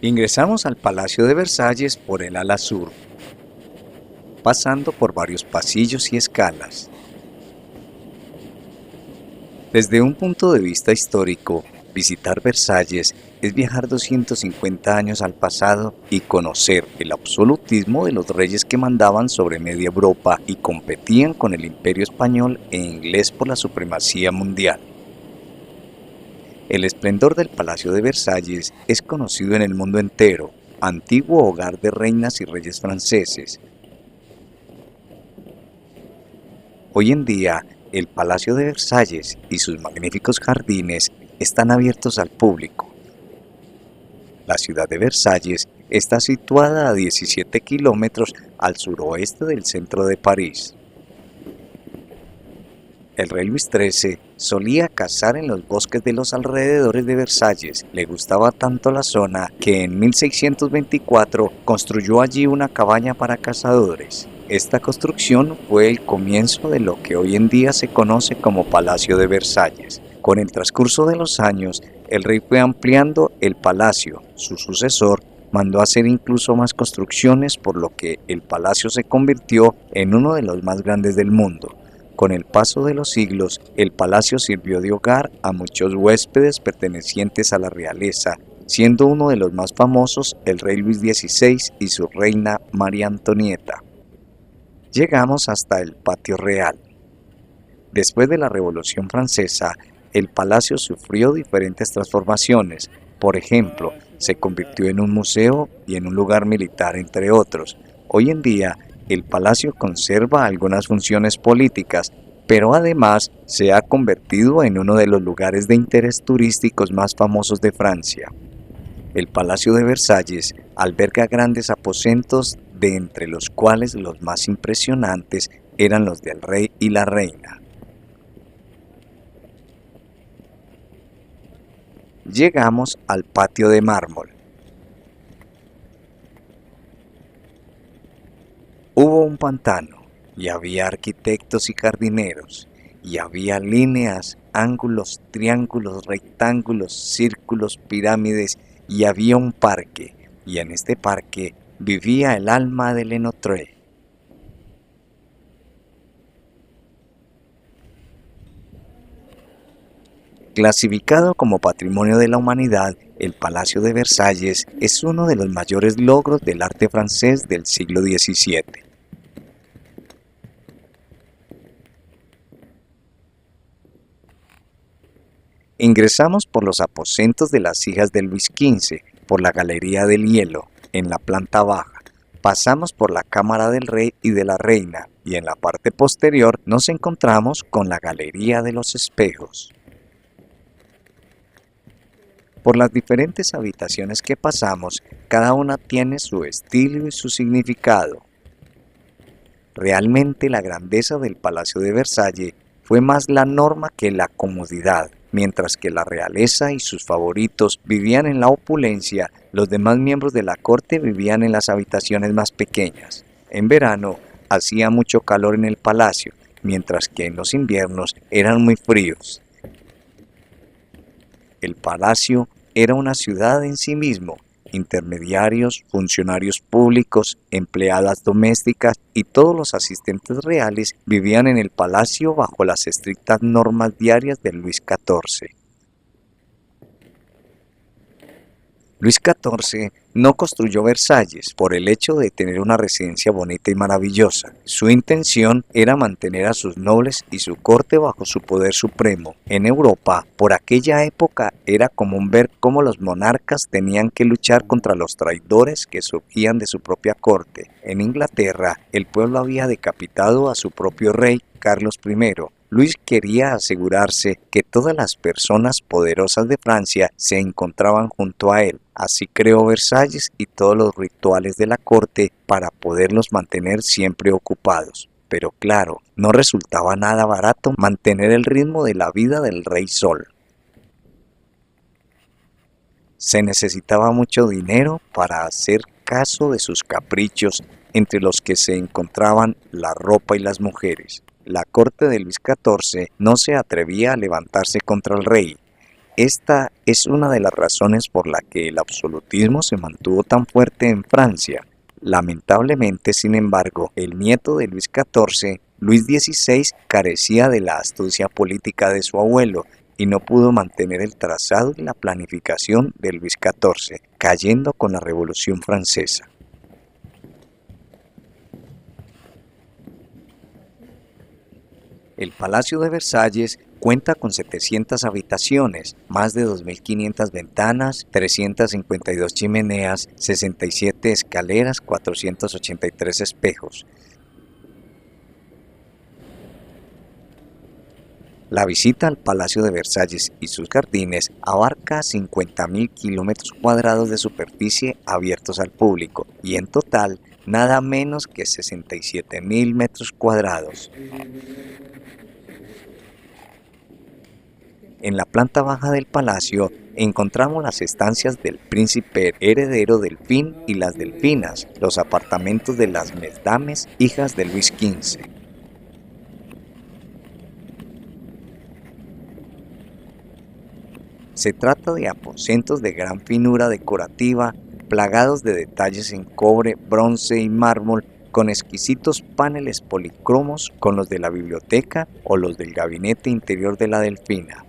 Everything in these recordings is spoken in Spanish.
Ingresamos al Palacio de Versalles por el ala sur, pasando por varios pasillos y escalas. Desde un punto de vista histórico, visitar Versalles es viajar 250 años al pasado y conocer el absolutismo de los reyes que mandaban sobre media Europa y competían con el Imperio español e inglés por la supremacía mundial. El esplendor del Palacio de Versalles es conocido en el mundo entero, antiguo hogar de reinas y reyes franceses. Hoy en día, el Palacio de Versalles y sus magníficos jardines están abiertos al público. La ciudad de Versalles está situada a 17 kilómetros al suroeste del centro de París. El rey Luis XIII solía cazar en los bosques de los alrededores de Versalles. Le gustaba tanto la zona que en 1624 construyó allí una cabaña para cazadores. Esta construcción fue el comienzo de lo que hoy en día se conoce como Palacio de Versalles. Con el transcurso de los años, el rey fue ampliando el palacio. Su sucesor mandó hacer incluso más construcciones, por lo que el palacio se convirtió en uno de los más grandes del mundo. Con el paso de los siglos, el palacio sirvió de hogar a muchos huéspedes pertenecientes a la realeza, siendo uno de los más famosos el rey Luis XVI y su reina María Antonieta. Llegamos hasta el patio real. Después de la Revolución Francesa, el palacio sufrió diferentes transformaciones. Por ejemplo, se convirtió en un museo y en un lugar militar, entre otros. Hoy en día, el palacio conserva algunas funciones políticas, pero además se ha convertido en uno de los lugares de interés turísticos más famosos de Francia. El Palacio de Versalles alberga grandes aposentos, de entre los cuales los más impresionantes eran los del rey y la reina. Llegamos al patio de mármol. Hubo un pantano, y había arquitectos y jardineros, y había líneas, ángulos, triángulos, rectángulos, círculos, pirámides, y había un parque, y en este parque vivía el alma de Le Notre. Clasificado como Patrimonio de la Humanidad, el Palacio de Versalles es uno de los mayores logros del arte francés del siglo XVII. Ingresamos por los aposentos de las hijas de Luis XV, por la Galería del Hielo, en la planta baja. Pasamos por la Cámara del Rey y de la Reina, y en la parte posterior nos encontramos con la Galería de los Espejos. Por las diferentes habitaciones que pasamos, cada una tiene su estilo y su significado. Realmente la grandeza del Palacio de Versalles fue más la norma que la comodidad. Mientras que la realeza y sus favoritos vivían en la opulencia, los demás miembros de la corte vivían en las habitaciones más pequeñas. En verano hacía mucho calor en el palacio, mientras que en los inviernos eran muy fríos. El palacio era una ciudad en sí mismo. Intermediarios, funcionarios públicos, empleadas domésticas y todos los asistentes reales vivían en el palacio bajo las estrictas normas diarias de Luis XIV. Luis XIV no construyó Versalles por el hecho de tener una residencia bonita y maravillosa. Su intención era mantener a sus nobles y su corte bajo su poder supremo. En Europa, por aquella época, era común ver cómo los monarcas tenían que luchar contra los traidores que surgían de su propia corte. En Inglaterra, el pueblo había decapitado a su propio rey, Carlos I. Luis quería asegurarse que todas las personas poderosas de Francia se encontraban junto a él. Así creó Versalles y todos los rituales de la corte para poderlos mantener siempre ocupados. Pero claro, no resultaba nada barato mantener el ritmo de la vida del Rey Sol. Se necesitaba mucho dinero para hacer caso de sus caprichos, entre los que se encontraban la ropa y las mujeres. La corte de Luis XIV no se atrevía a levantarse contra el rey. Esta es una de las razones por la que el absolutismo se mantuvo tan fuerte en Francia. Lamentablemente, sin embargo, el nieto de Luis XIV, Luis XVI, carecía de la astucia política de su abuelo y no pudo mantener el trazado y la planificación de Luis XIV, cayendo con la Revolución Francesa. El Palacio de Versalles cuenta con 700 habitaciones, más de 2.500 ventanas, 352 chimeneas, 67 escaleras, 483 espejos. La visita al Palacio de Versalles y sus jardines abarca 50.000 kilómetros cuadrados de superficie abiertos al público y en total nada menos que 67.000 metros cuadrados. En la planta baja del palacio encontramos las estancias del príncipe heredero Delfín y las Delfinas, los apartamentos de las Mesdames, hijas de Luis XV. Se trata de aposentos de gran finura decorativa, plagados de detalles en cobre, bronce y mármol, con exquisitos paneles policromos con los de la biblioteca o los del gabinete interior de la Delfina.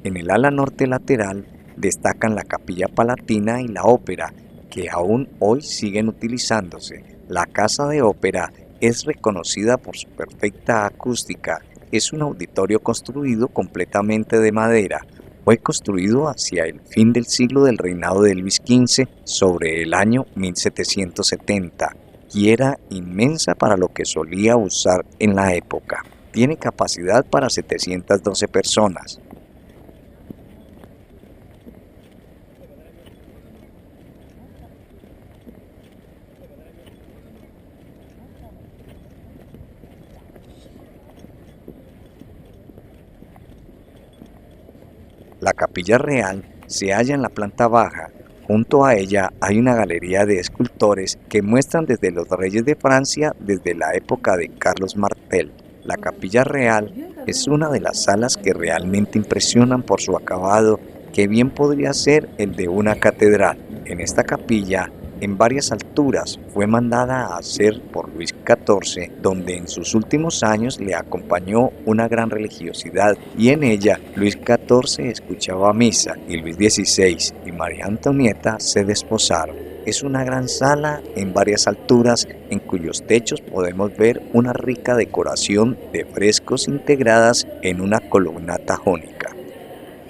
En el ala norte lateral destacan la Capilla Palatina y la ópera, que aún hoy siguen utilizándose. La Casa de Ópera es reconocida por su perfecta acústica. Es un auditorio construido completamente de madera. Fue construido hacia el fin del siglo del reinado de Luis XV, sobre el año 1770, y era inmensa para lo que solía usar en la época. Tiene capacidad para 712 personas. La Capilla Real se halla en la planta baja. Junto a ella hay una galería de escultores que muestran desde los reyes de Francia desde la época de Carlos Martel. La Capilla Real es una de las salas que realmente impresionan por su acabado, que bien podría ser el de una catedral. En esta capilla, en varias alturas, fue mandada a hacer por Luis XIV, donde en sus últimos años le acompañó una gran religiosidad, y en ella Luis XIV escuchaba misa y Luis XVI y María Antonieta se desposaron. Es una gran sala en varias alturas en cuyos techos podemos ver una rica decoración de frescos integradas en una columnata jónica.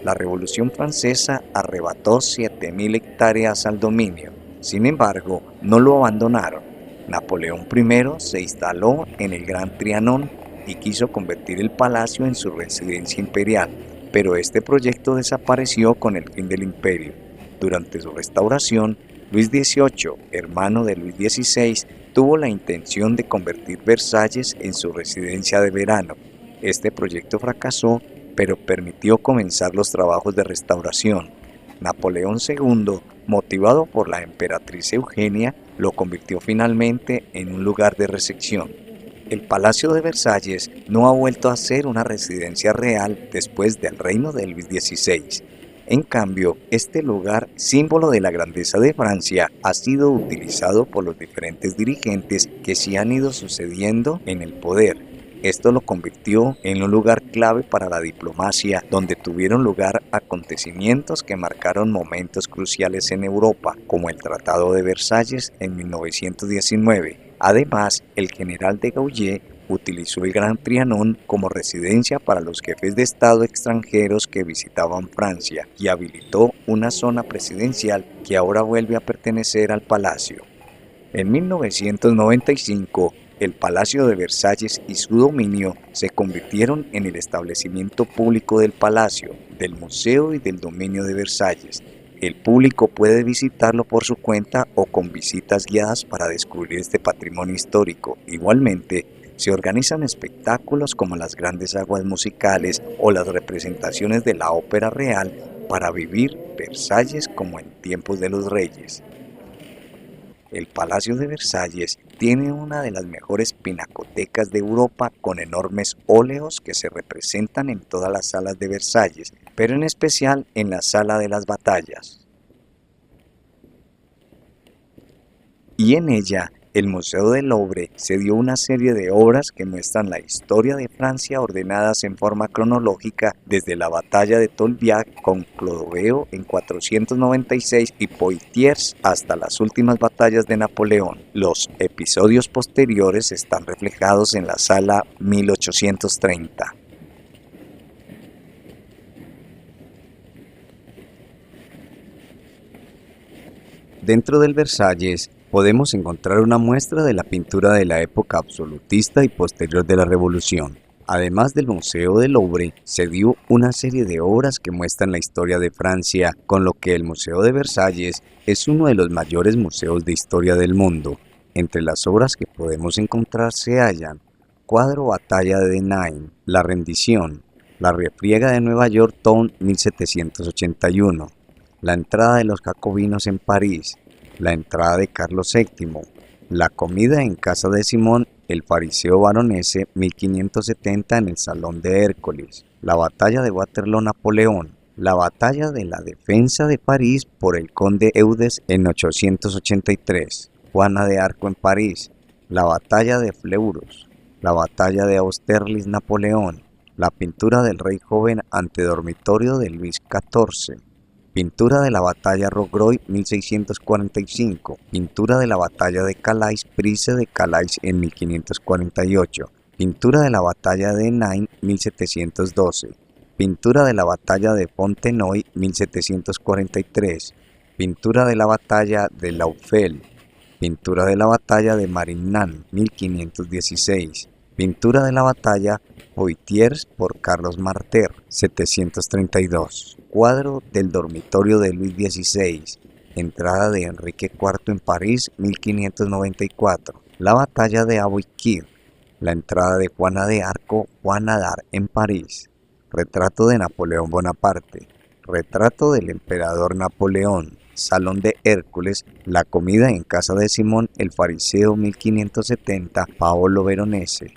La Revolución Francesa arrebató 7.000 hectáreas al dominio. Sin embargo, no lo abandonaron. Napoleón I se instaló en el Gran Trianón y quiso convertir el palacio en su residencia imperial, pero este proyecto desapareció con el fin del imperio. Durante su restauración, Luis XVIII, hermano de Luis XVI, tuvo la intención de convertir Versalles en su residencia de verano. Este proyecto fracasó, pero permitió comenzar los trabajos de restauración. Napoleón II, motivado por la emperatriz Eugenia, lo convirtió finalmente en un lugar de recepción. El Palacio de Versalles no ha vuelto a ser una residencia real después del reino de Luis XVI. En cambio, este lugar, símbolo de la grandeza de Francia, ha sido utilizado por los diferentes dirigentes que se han ido sucediendo en el poder. Esto lo convirtió en un lugar clave para la diplomacia, donde tuvieron lugar acontecimientos que marcaron momentos cruciales en Europa, como el Tratado de Versalles en 1919. Además, el general de Gaulle utilizó el Gran Trianón como residencia para los jefes de Estado extranjeros que visitaban Francia y habilitó una zona presidencial que ahora vuelve a pertenecer al palacio. En 1995, el Palacio de Versalles y su dominio se convirtieron en el establecimiento público del palacio, del museo y del dominio de Versalles. El público puede visitarlo por su cuenta o con visitas guiadas para descubrir este patrimonio histórico. Igualmente, se organizan espectáculos como las grandes aguas musicales o las representaciones de la ópera real para vivir Versalles como en tiempos de los reyes. El Palacio de Versalles tiene una de las mejores pinacotecas de Europa con enormes óleos que se representan en todas las salas de Versalles, pero en especial en la Sala de las Batallas. Y en ella, el Museo del Louvre cedió una serie de obras que muestran la historia de Francia ordenadas en forma cronológica desde la batalla de Tolbiac con Clodoveo en 496 y Poitiers hasta las últimas batallas de Napoleón. Los episodios posteriores están reflejados en la sala 1830. Dentro del Versalles podemos encontrar una muestra de la pintura de la época absolutista y posterior de la Revolución. Además del Museo del Louvre, se dio una serie de obras que muestran la historia de Francia, con lo que el Museo de Versalles es uno de los mayores museos de historia del mundo. Entre las obras que podemos encontrar se hallan Cuadro Batalla de Nain, La Rendición, La Refriega de Nueva York Town 1781, La entrada de los jacobinos en París, La entrada de Carlos VII, La comida en casa de Simón el fariseo Baronese 1570 en el Salón de Hércules, La batalla de Waterloo Napoleón, La batalla de la defensa de París por el conde Eudes en 883, Juana de Arco en París, La batalla de Fleurus, La batalla de Austerlitz Napoleón, La pintura del rey joven ante dormitorio de Luis XIV, Pintura de la batalla Rocroi 1645, Pintura de la batalla de Calais, Prise de Calais en 1548, Pintura de la batalla de Nain 1712, Pintura de la batalla de Fontenoy 1743, Pintura de la batalla de Laufel, Pintura de la batalla de Marignan 1516, Pintura de la batalla Poitiers por Carlos Martel 732. Cuadro del dormitorio de Luis XVI, entrada de Enrique IV en París 1594, La batalla de Aboukir, la entrada de Juana de Arco, Juana d'Arc en París, retrato de Napoleón Bonaparte, retrato del emperador Napoleón, Salón de Hércules, La comida en casa de Simón el fariseo 1570, Paolo Veronese,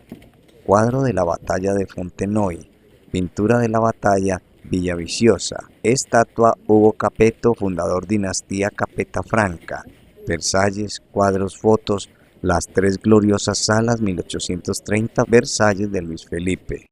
cuadro de la batalla de Fontenoy, pintura de la batalla Villaviciosa, estatua Hugo Capeto, fundador dinastía Capeta Franca, Versalles, cuadros, fotos, las tres gloriosas salas 1830, Versalles de Luis Felipe.